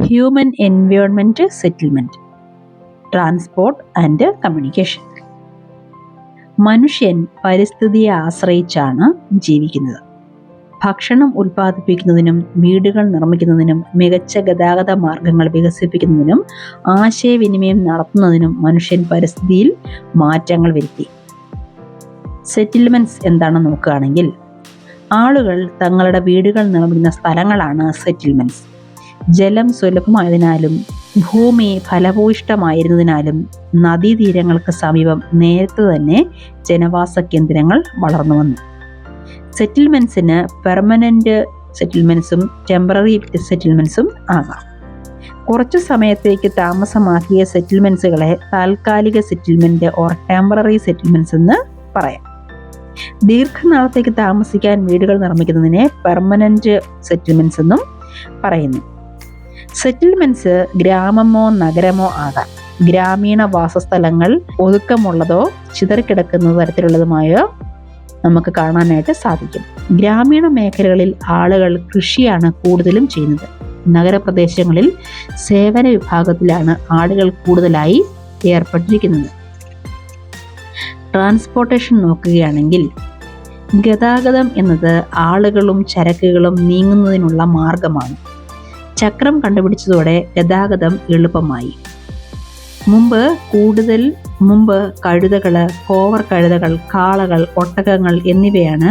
Human environment settlement, transport and communication. മനുഷ്യൻ പരിസ്ഥിതിയെ ആശ്രയിച്ചാണ് ജീവിക്കുന്നത്. ഭക്ഷണം ഉൽപ്പാദിപ്പിക്കുന്നതിനും വീടുകൾ നിർമ്മിക്കുന്നതിനും മികച്ച ഗതാഗത മാർഗങ്ങൾ വികസിപ്പിക്കുന്നതിനും ആശയവിനിമയം നടത്തുന്നതിനും മനുഷ്യൻ പരിസ്ഥിതിയിൽ മാറ്റങ്ങൾ വരുത്തി. സെറ്റിൽമെൻറ്റ്സ് എന്താണെന്ന് നോക്കുകയാണെങ്കിൽ, ആളുകൾ തങ്ങളുടെ വീടുകൾ നിർമ്മിക്കുന്ന സ്ഥലങ്ങളാണ് സെറ്റിൽമെൻറ്റ്സ്. ജലം സുലഭമായതിനാലും ഭൂമി ഫലഭൂയിഷ്ഠമായിരുന്നതിനാലും നദീതീരങ്ങൾക്ക് സമീപം നേരത്തെ തന്നെ ജനവാസ കേന്ദ്രങ്ങൾ വളർന്നു വന്നു. സെറ്റിൽമെൻറ്റ്സിന് പെർമനൻ്റ് സെറ്റിൽമെൻറ്റ്സും ടെമ്പററി സെറ്റിൽമെൻറ്റ്സും ആകാം. കുറച്ചു സമയത്തേക്ക് താമസമാക്കിയ സെറ്റിൽമെൻറ്റ്സുകളെ താൽക്കാലിക സെറ്റിൽമെൻറ്റ് ഓർ ടെമ്പററി സെറ്റിൽമെൻറ്റ്സ് എന്ന് പറയാം. ദീർഘനാളത്തേക്ക് താമസിക്കാൻ വീടുകൾ നിർമ്മിക്കുന്നതിനെ പെർമനൻ്റ് സെറ്റിൽമെൻറ്റ്സ് എന്നും പറയുന്നു. സെറ്റിൽമെൻറ്റ്സ് ഗ്രാമമോ നഗരമോ ആകാം. ഗ്രാമീണ വാസസ്ഥലങ്ങൾ ഒതുക്കമുള്ളതോ ചിതറിക്കിടക്കുന്ന തരത്തിലുള്ളതുമായോ നമുക്ക് കാണാനായിട്ട് സാധിക്കും. ഗ്രാമീണ മേഖലകളിൽ ആളുകൾ കൃഷിയാണ് കൂടുതലും ചെയ്യുന്നത്. നഗരപ്രദേശങ്ങളിൽ സേവന വിഭാഗത്തിലാണ് ആളുകൾ കൂടുതലായി ഏർപ്പെട്ടിരിക്കുന്നത്. ട്രാൻസ്പോർട്ടേഷൻ നോക്കുകയാണെങ്കിൽ, ഗതാഗതം എന്നത് ആളുകളും ചരക്കുകളും നീങ്ങുന്നതിനുള്ള മാർഗമാണ്. ചക്രം കണ്ടുപിടിച്ചതോടെ ഗതാഗതം എളുപ്പമായി. മുമ്പ് കഴുതകൾ, കോവർ കഴുതകൾ, കാളകൾ, ഒട്ടകങ്ങൾ എന്നിവയാണ്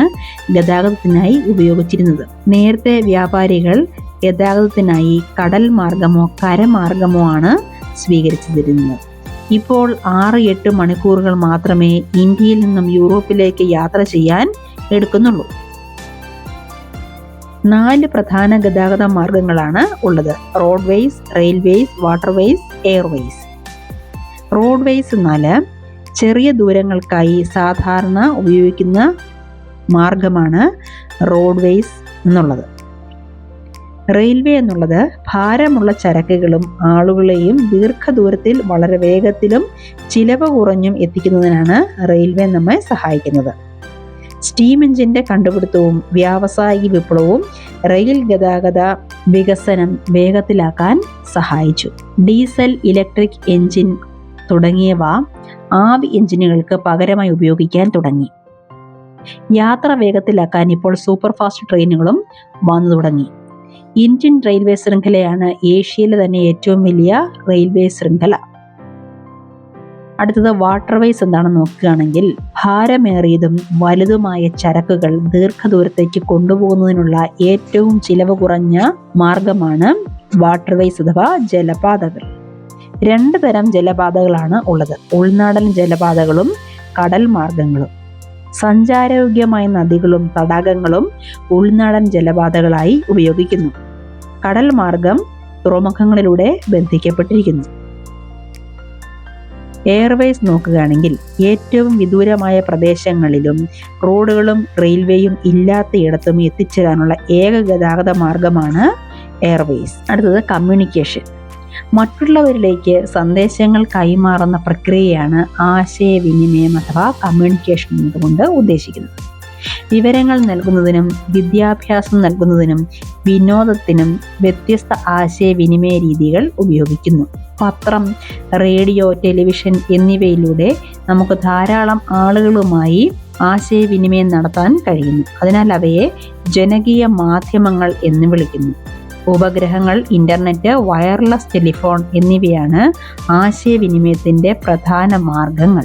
ഗതാഗതത്തിനായി ഉപയോഗിച്ചിരുന്നത്. നേരത്തെ വ്യാപാരികൾ ഗതാഗതത്തിനായി കടൽ മാർഗമോ കരമാർഗമോ ആണ് സ്വീകരിച്ചിരുന്നത്. ഇപ്പോൾ 6-8 മണിക്കൂറുകൾ മാത്രമേ ഇന്ത്യയിൽ നിന്നും യൂറോപ്പിലേക്ക് യാത്ര ചെയ്യാൻ എടുക്കുന്നുള്ളൂ. 4 പ്രധാന ഗതാഗത മാർഗങ്ങളാണ് ഉള്ളത്: roadways, railways, waterways, Airways. Roadways എന്നാൽ ചെറിയ ദൂരങ്ങൾക്കായി സാധാരണ ഉപയോഗിക്കുന്ന മാർഗമാണ് റോഡ്വേസ് എന്നുള്ളത്. റെയിൽവേ എന്നുള്ളത് ഭാരമുള്ള ചരക്കുകളും ആളുകളെയും ദീർഘദൂരത്തിൽ വളരെ വേഗത്തിലും ചിലവ് കുറഞ്ഞും എത്തിക്കുന്നതിനാണ് റെയിൽവേ നമ്മെ സഹായിക്കുന്നത്. സ്റ്റീം എഞ്ചിൻ്റെ കണ്ടുപിടുത്തവും വ്യാവസായിക വിപ്ലവവും റെയിൽ ഗതാഗത വികസനം വേഗത്തിലാക്കാൻ സഹായിച്ചു. ഡീസൽ, ഇലക്ട്രിക് എഞ്ചിൻ തുടങ്ങിയവ ആവി എഞ്ചിനുകൾക്ക് പകരമായി ഉപയോഗിക്കാൻ തുടങ്ങി. യാത്ര വേഗത്തിലാക്കാൻ ഇപ്പോൾ സൂപ്പർ ഫാസ്റ്റ് ട്രെയിനുകളും വന്നു തുടങ്ങി. ഇന്ത്യൻ റെയിൽവേ ശൃംഖലയാണ് ഏഷ്യയിലെ തന്നെ ഏറ്റവും വലിയ റെയിൽവേ ശൃംഖല. അടുത്തത് വാട്ടർവേസ് എന്താണെന്ന് നോക്കുകയാണെങ്കിൽ, ഭാരമേറിയതും വലുതുമായ ചരക്കുകൾ ദീർഘദൂരത്തേക്ക് കൊണ്ടുപോകുന്നതിനുള്ള ഏറ്റവും ചിലവ് കുറഞ്ഞ മാർഗമാണ് വാട്ടർവേസ് അഥവാ ജലപാതകൾ. 2 തരം ജലപാതകളാണ് ഉള്ളത്: ഉൾനാടൻ ജലപാതകളും കടൽ മാർഗങ്ങളും. സഞ്ചാരയോഗ്യമായ നദികളും തടാകങ്ങളും ഉൾനാടൻ ജലപാതകളായി ഉപയോഗിക്കുന്നു. കടൽ മാർഗം തുറമുഖങ്ങളിലൂടെ ബന്ധിക്കപ്പെട്ടിരിക്കുന്നു. എയർവേസ് നോക്കുകയാണെങ്കിൽ, ഏറ്റവും വിദൂരമായ പ്രദേശങ്ങളിലും റോഡുകളും റെയിൽവേയും ഇല്ലാത്തയിടത്തും എത്തിച്ചേരാനുള്ള ഏക ഗതാഗത മാർഗമാണ് എയർവേസ്. അടുത്തത് കമ്മ്യൂണിക്കേഷൻ. മറ്റുള്ളവരിലേക്ക് സന്ദേശങ്ങൾ കൈമാറുന്ന പ്രക്രിയയാണ് ആശയവിനിമയം അഥവാ കമ്മ്യൂണിക്കേഷൻ എന്നതുകൊണ്ട് ഉദ്ദേശിക്കുന്നത്. വിവരങ്ങൾ നൽകുന്നതിനും വിദ്യാഭ്യാസം നൽകുന്നതിനും വിനോദത്തിനും വ്യത്യസ്ത ആശയവിനിമയ രീതികൾ ഉപയോഗിക്കുന്നു. പത്രം, റേഡിയോ, ടെലിവിഷൻ എന്നിവയിലൂടെ നമുക്ക് ധാരാളം ആളുകളുമായി ആശയവിനിമയം നടത്താൻ കഴിയുന്നു. അതിനാൽ അവയെ ജനകീയ മാധ്യമങ്ങൾ എന്ന് വിളിക്കുന്നു. ഉപഗ്രഹങ്ങൾ, ഇന്റർനെറ്റ്, വയർലെസ് ടെലിഫോൺ എന്നിവയാണ് ആശയവിനിമയത്തിൻ്റെ പ്രധാന മാർഗങ്ങൾ.